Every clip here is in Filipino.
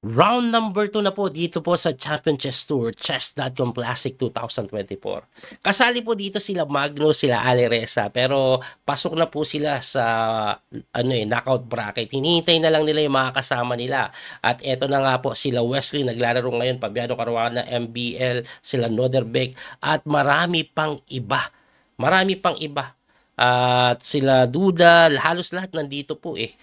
Round number 2 na po dito po sa Champion Chess Tour, Chess.com Classic 2024. Kasali po dito sila Magnus, sila Ali Reza, pero pasok na po sila sa knockout bracket. Hinihintay na lang nila yung mga kasama nila. At eto na nga po sila Wesley, naglalaro ngayon, Fabiano Caruana, MBL, sila Noderbeck, at marami pang iba. Marami pang iba. At sila Duda, halos lahat nandito po eh.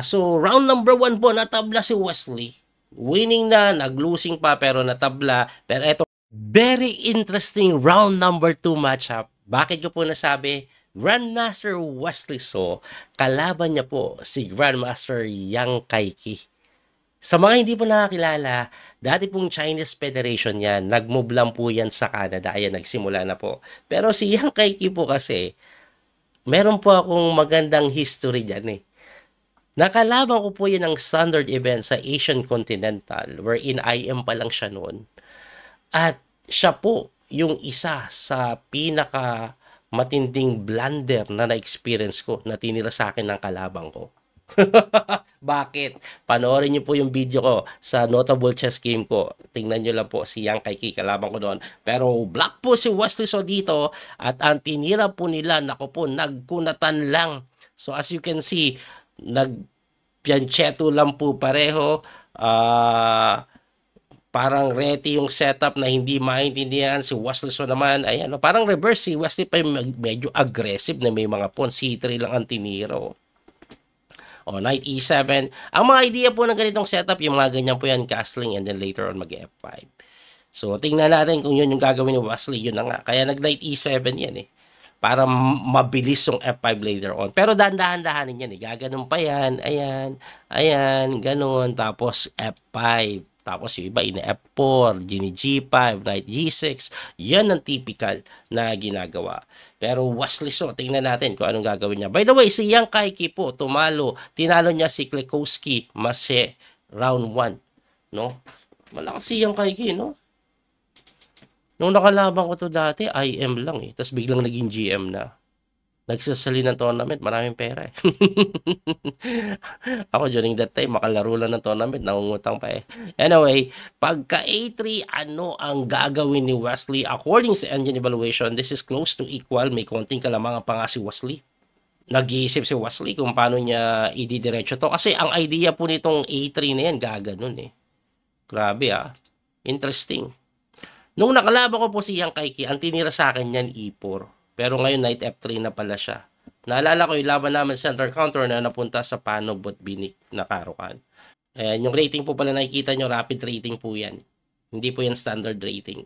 So, round number 1 po, natabla si Wesley. Winning na, nag-losing pa, pero natabla. Pero eto, very interesting round number 2 matchup. Bakit ko po nasabi? Grandmaster Wesley So, kalaban niya po si Grandmaster Yang Kaiki. Sa mga hindi po nakakilala, dati pong Chinese Federation yan. Nag-move lang po yan sa Canada. Ayan, nagsimula na po. Pero si Yang Kaiki po kasi, meron po akong magandang history dyan eh. Nakalaban ko po yun ng standard event sa Asian Continental wherein IM pa lang siya noon. At siya po yung isa sa pinaka matinding blunder na na-experience ko na tinira sa akin ng kalabang ko. Bakit? Panoorin niyo po yung video ko sa notable chess game ko. Tingnan niyo lang po si Yang Kaiki, kalabang ko doon. Pero black po si Wesley So dito at ang tinira po nila, nako po, nagkunatan lang. So as you can see, nagpiancheto lang po pareho. Parang reti yung setup na hindi maintindihan. Si Wesley So naman, ayan, parang reverse. Si Wesley pa medyo aggressive na may mga pawn. C3 lang ang tiniro. Knight E7. Ang mga idea po ng ganitong setup, yung mga ganyan po yan, castling, and then later on mag-F5. So, tingnan natin kung yun yung gagawin ni Wesley. Yun na nga. Kaya nag-Knight E7 yan eh. Para mabilis yung F5 later on. Pero dahan-dahanin yan eh. Gaganon pa yan. Ayan. Ayan. Ganon. Tapos F5. Tapos yung iba, ina-F4, G5, Knight G6. Yan ang typical na ginagawa. Pero Wesley So, tingnan natin kung anong gagawin niya. By the way, si Yang Kaiki po, tumalo. Tinalo niya si Klekowski, Mase, round 1. No? Malakas si Yang Kaiki, no? Nung nakalaban ko to dati, IM lang eh. Tapos biglang naging GM na. Nagsasali ng tournament, maraming pera eh. Ako during that time, makalaro lang ng tournament, nangungutang pa eh. Anyway, pagka A3, ano ang gagawin ni Wesley? According sa engine evaluation, this is close to equal. May konting kalamangan pa nga si Wesley. Nag-iisip si Wesley kung paano niya ididiretso to. Kasi ang idea po nitong A3 na yan, gaganon eh. Grabe ah. Interesting. Nung nakalaban ko po si Yang Kaiki, ang tinira sa akin yan E4. Pero ngayon Knight F3 na pala siya. Naalala ko yung laban naman center counter na napunta sa Pano Botvinnik na Caro-Kann. Ayan, yung rating po pala nakikita nyo, rapid rating po yan. Hindi po yan standard rating.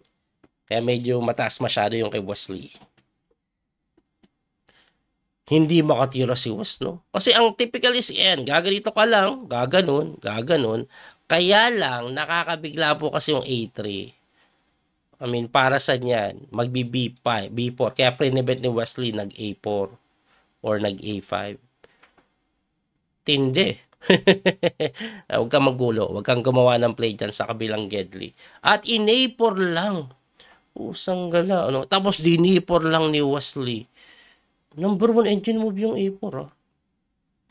Kaya medyo mataas masyado yung kay Wesley. Hindi makatira si Wes, no? Kasi ang typical is yan, gaganito ka lang, gaganon, gaganon. Kaya lang, nakakabigla po kasi yung A3. I mean, para sa niyan, magbi-B5, B4. Kaya pre-event ni Wesley nag-A4 or nag-A5. Tindi. Huwag kang magulo. Huwag kang gumawa ng play dyan sa kabilang Gedli. At in-A4 lang. Usang gala. Ano? Tapos din-A4 lang ni Wesley. Number 1 engine move yung A4.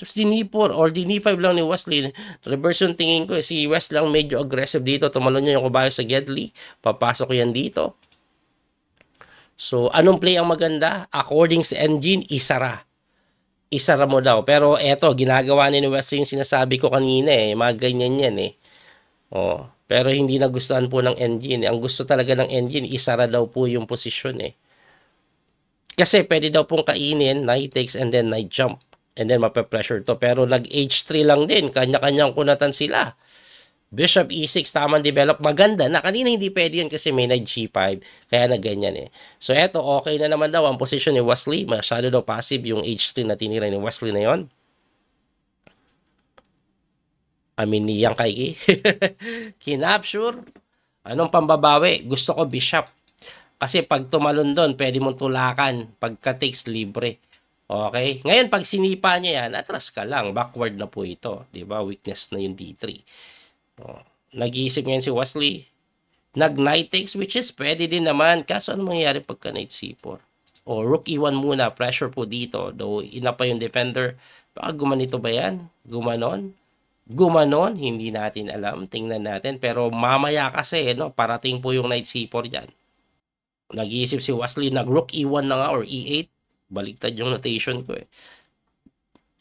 Tapos din-E4 or din-E5 lang ni Wesley. Reverse yung tingin ko. Si West lang medyo aggressive dito. Tumalon niya yung kabayo sa Gedli. Papasok yan dito. So, anong play ang maganda? According sa engine, isara. Isara mo daw. Pero eto, ginagawa ni Wesley yung sinasabi ko kanina eh. Mga ganyan yan eh. Pero hindi nagustuhan po ng engine. Ang gusto talaga ng engine, isara daw po yung posisyon eh. Kasi pwede daw pong kainin, knight takes and then knight jump. And then mape-pressure to. Pero nag-H3 lang din. Kanya-kanyang kunatan sila. Bishop E6, tamang develop. Maganda na. Kanina hindi pwede yan kasi may knight G5. Kaya na ganyan eh. So eto, okay na naman daw ang position ni Wesley. Masyado daw passive yung H3 na tinira ni Wesley na yon. I mean, ni Yang Kaiki. Kinapsure. Anong pambabawi? Gusto ko bishop. Kasi pag tumalon doon, pwede mong tulakan. Pagka takes libre. Okay? Ngayon, pag sinipa niya yan, atras ka lang. Backward na po ito. Diba? Weakness na yung D3. Nag-iisip ngayon si Wesley. Nag-knight takes, which is pwede din naman. Kaso ano mangyayari pagka knight C4? Rook E1 muna. Pressure po dito. Though, ina pa yung defender. Baka gumanito ba yan? Gumanon? gumanon, hindi natin alam. Tingnan natin. Pero mamaya kasi, no, parating po yung knight c4 dyan. Nag-iisip si Wesley, nag-rook e1 na nga or e8. Baliktad yung notation ko eh.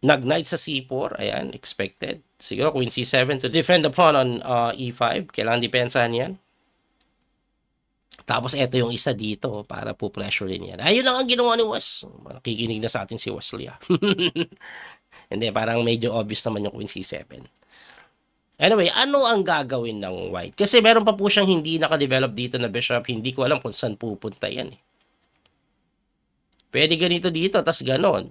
Nag-knight sa c4, ayan, expected. Siguro queen c7 to defend the pawn on e5. Kailangan depensahan yan. Tapos eto yung isa dito para po pressure din yan. Ayun lang ang ginawa ni Wes. Nakikinig na sa atin si Wesley. Hindi, parang medyo obvious naman yung queen c7. Anyway, ano ang gagawin ng white? Kasi meron pa po siyang hindi nakadevelop dito na bishop. Hindi ko alam kung saan pupunta yan eh. Pwede ganito dito, tas ganon.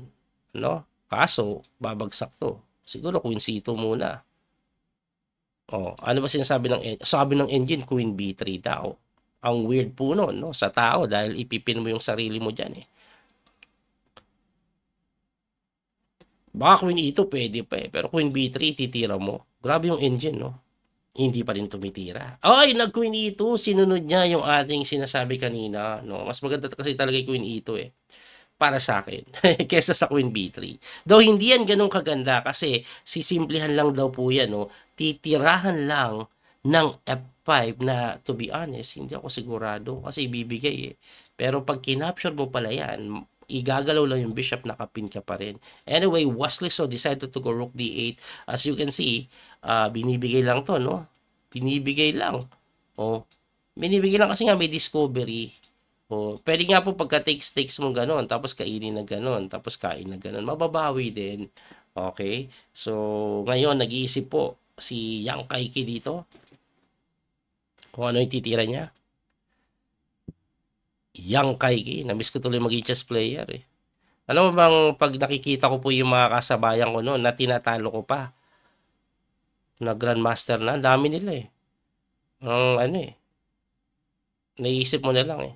No? Kaso, babagsak to. Siguro queen c2 muna. Oh, ano ba sinasabi ng engine? Queen b3 daw. Ang weird po nun, no? Sa tao dahil ipipin mo yung sarili mo dyan eh. Baka queen e2 pwede pa eh. Pero queen b3 titira mo. Grabe yung engine, no? Hindi pa rin tumitira. Ay, nag-queen e2. Sinunod niya yung ating sinasabi kanina, no? Mas maganda kasi talaga yung queen e2 eh. Para sa akin. Kesa sa queen b3. Though hindi yan ganun kaganda kasi sisimplihan lang daw po yan, no? Titirahan lang ng f5 na, to be honest, hindi ako sigurado kasi ibibigay eh. Pero pag kinapture mo pala yan, igagalaw lang yung bishop, nakapin ka pa rin. Anyway, Wesley so decided to go rook d8. As you can see, binibigay lang to, no? Binibigay lang. Oh, binibigay lang kasi nga may discovery. Oh, pwede nga po pagka takes mo ganon, tapos kainin na ganon, tapos kain na ganon, mababawi din. Okay? So, ngayon nag-iisip po si Yang Kaiki dito kung ano yung titira niya. Yang Kaiki, na-miss ko tuloy maging chess player eh. Alam mo bang pag nakikita ko po yung mga kasabayan ko noon na tinatalo ko pa na grandmaster na, dami nila eh. Ang ano eh. Naisip mo na lang eh.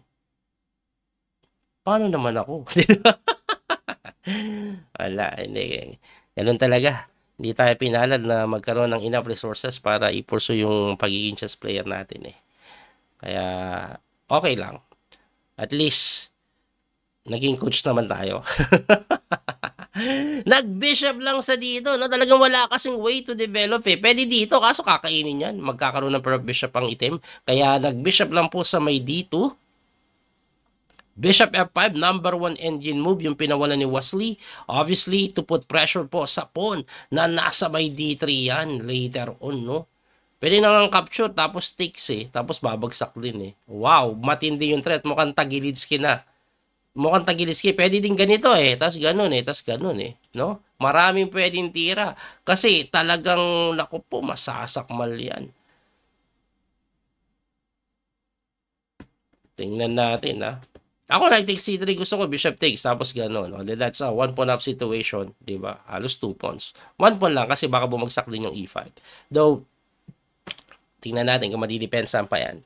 Paano naman ako? Wala, hindi. Ganun talaga. Hindi tayo pinalad na magkaroon ng enough resources para i-pursue yung pagiging chess player natin eh. Kaya, okay lang. At least, naging coach naman tayo. Nag-bishop lang sa dito, no? Talagang wala kasing way to develop eh. Pwede dito, kaso kakainin yan. Magkakaroon ng bishop ang itim. Kaya nag-bishop lang po sa may d2. Bishop f5, number 1 engine move, yung pinawalan ni Wesley. Obviously, to put pressure po sa pawn na nasa may d3 yan later on, no? Pwede nang capture, tapos takes eh. Tapos babagsak din eh. Wow, matindi yung threat. Mukhang Tagilidsky na. Mukhang Tagilidsky. Pwede din ganito eh. Tapos ganun eh. Tapos ganun eh. No? Maraming pwedeng tira. Kasi talagang, naku po, masasakmal yan. Tingnan natin ha. Ako knight takes c3, gusto ko bishop takes, tapos gano'n. No? That's a one pawn up situation, di ba? Halos 2 pawns. 1 pawn lang kasi baka bumagsak din yung e5. Though, tingnan natin kung madidepensahan pa yan.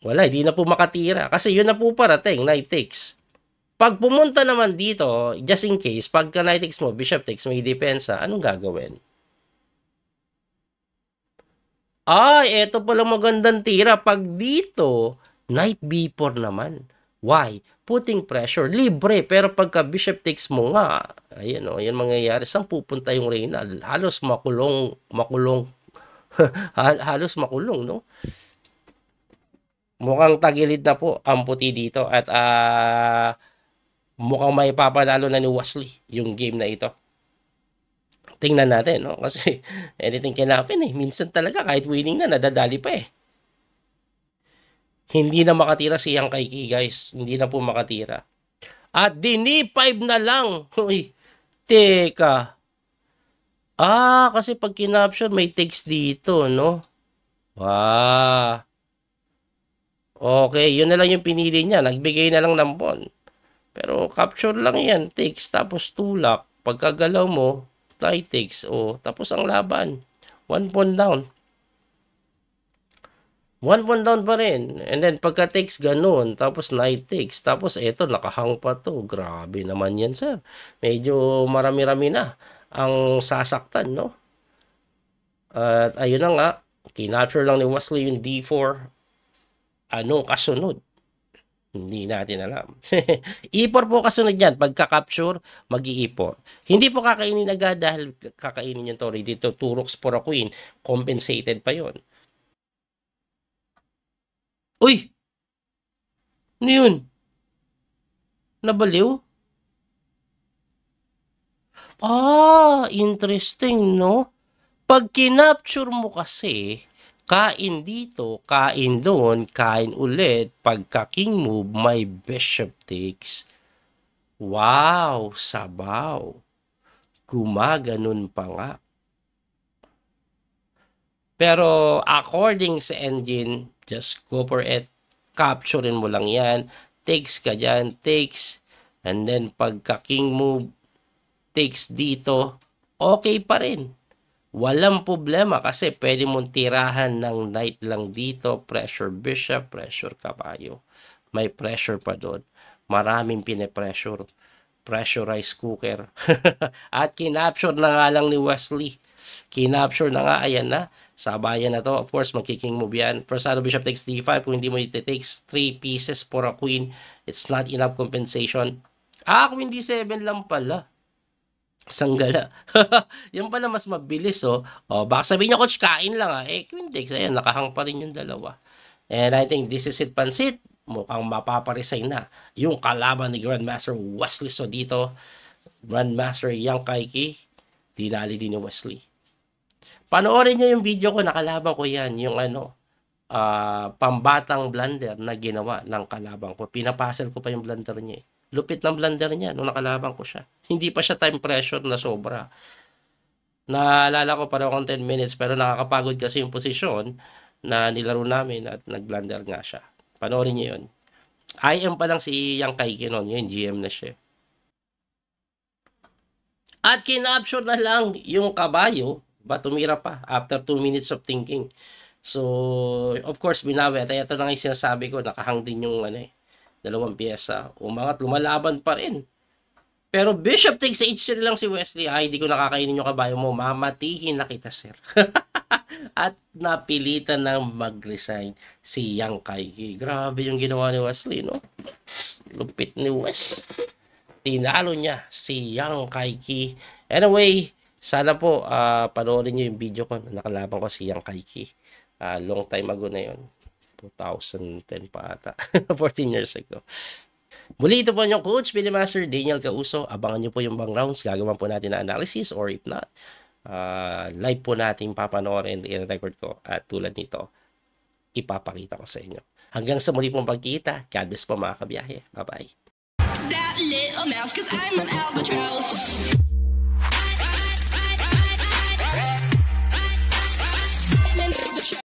Wala, hindi na po makatira. Kasi yun na po parating, knight takes. Pag pumunta naman dito, just in case, pagka knight takes mo, bishop takes, may depensa, anong gagawin? Ay, eto pala magandang tira. Pag dito, knight b4 naman. Why? Putting pressure. Libre. Pero pagka bishop takes mo nga, ayan o, yan mangyayari. Saan pupunta yung reyna? Halos makulong, halos makulong, no? Mukhang tagilid na po ang puti dito. At mukhang may papanalo na ni Wesley yung game na ito. Tingnan natin, no? Kasi anything can happen eh. Minsan talaga kahit winning na, nadadali pa eh. Hindi na makatira si Yang Kaiki, guys. Hindi na po makatira. At dini-5 na lang. Uy, teka. Kasi pag kinapture, may takes dito, no? Okay, yun na lang yung pinili niya. Nagbigay na lang ng pawn. Pero capture lang yan. Takes, tapos tulak. Pagkagalaw mo, knight takes. Tapos ang laban. 1 pawn down. 1 pawn down pa rin. And then, pagka takes, ganun. Tapos, knight takes. Tapos, eto, nakahang pa to. Grabe naman yan, sir. Medyo marami-rami na ang sasaktan, no? At, ayun na nga. Kinapture lang ni Wesley yung d4. Ano kasunod? Hindi natin alam. E4 po kasunod yan. Pagka-capture, mag-i-E4. Hindi po kakainin agad dahil kakainin yung Tori. Dito, 2 rooks for a queen. Compensated pa yon. Uy! Ano yun? Nabaliw? Interesting, no? Pag kinapture mo kasi, kain dito, kain doon, kain ulit, pagka king move, may bishop takes. Wow, sabaw. Gumaganon pa nga. Pero according sa engine, just go for it. Capturein mo lang yan. Takes ka dyan, takes. And then pagka king move, takes dito, okay pa rin. Walang problema kasi pwede mong tirahan ng knight lang dito, pressure bishop, pressure kabayo. May pressure pa doon. Maraming pine-pressure. Pressure rice cooker. At kinapture na nga lang ni Wesley. Kinapture na nga, ayan na. Sabayan na to. Of course, magkiking move yan. First bishop takes d5. Kung hindi mo iti-takes 3 pieces for a queen, it's not enough compensation. Queen d7 lang pala. Sanggala. Yan pala mas mabilis, oh. Baka sabihin niyo, coach, kain lang, queen takes. Ayan, nakahang pa rin yung dalawa. And I think this is it, pansit. Mukhang mapaparesign na yung kalaban ni Grandmaster Wesley. So dito, Grandmaster Yang Kaiki, dinali din ni Wesley. Panoorin niyo yung video ko, nakalaban ko yan. Yung pambatang blunder na ginawa ng kalaban ko. Pinapasel ko pa yung blunder niya. Lupit ng blunder niya nung nakalaban ko siya. Hindi pa siya time pressure na sobra. Naalala ko para akong 10 minutes pero nakakapagod kasi yung posisyon na nilaro namin at nag-blunder nga siya. Panoorin niyo yun. IM pa lang si Yang Kaiki noon. Yun, GM na siya. At kinapture na lang yung kabayo ba tumira pa after 2 minutes of thinking. So, of course, binawi. At ito na nga yung sinasabi ko, nakahang din yung dalawang pyesa. Umangat, lumalaban pa rin. Pero bishop takes h3 lang si Wesley. Hindi ko nakakainin yung kabayo mo. Mamatihin na kita, sir. At napilitan ng mag-resign si Yang Kaiki. Grabe yung ginawa ni Wesley, no? Lupit ni Wes. Tinalo niya si Yang Kaiki. Anyway, sana po panoorin niyo yung video ko. Nakalaban ko si Yang Kaiki. Long time ago na yun. 2010 pa ata. 14 years ago. Muli ito po yung Coach Billy Master Daniel Causo. Abangan nyo po yung bang rounds. Gagawa po natin na analysis or if not, live po natin papanoorin, i-record ko at tulad nito, ipapakita ko sa inyo. Hanggang sa muli pong pagkita. God bless po mga kabiyahe. Bye-bye. That little mouse, 'cause I'm an albatross.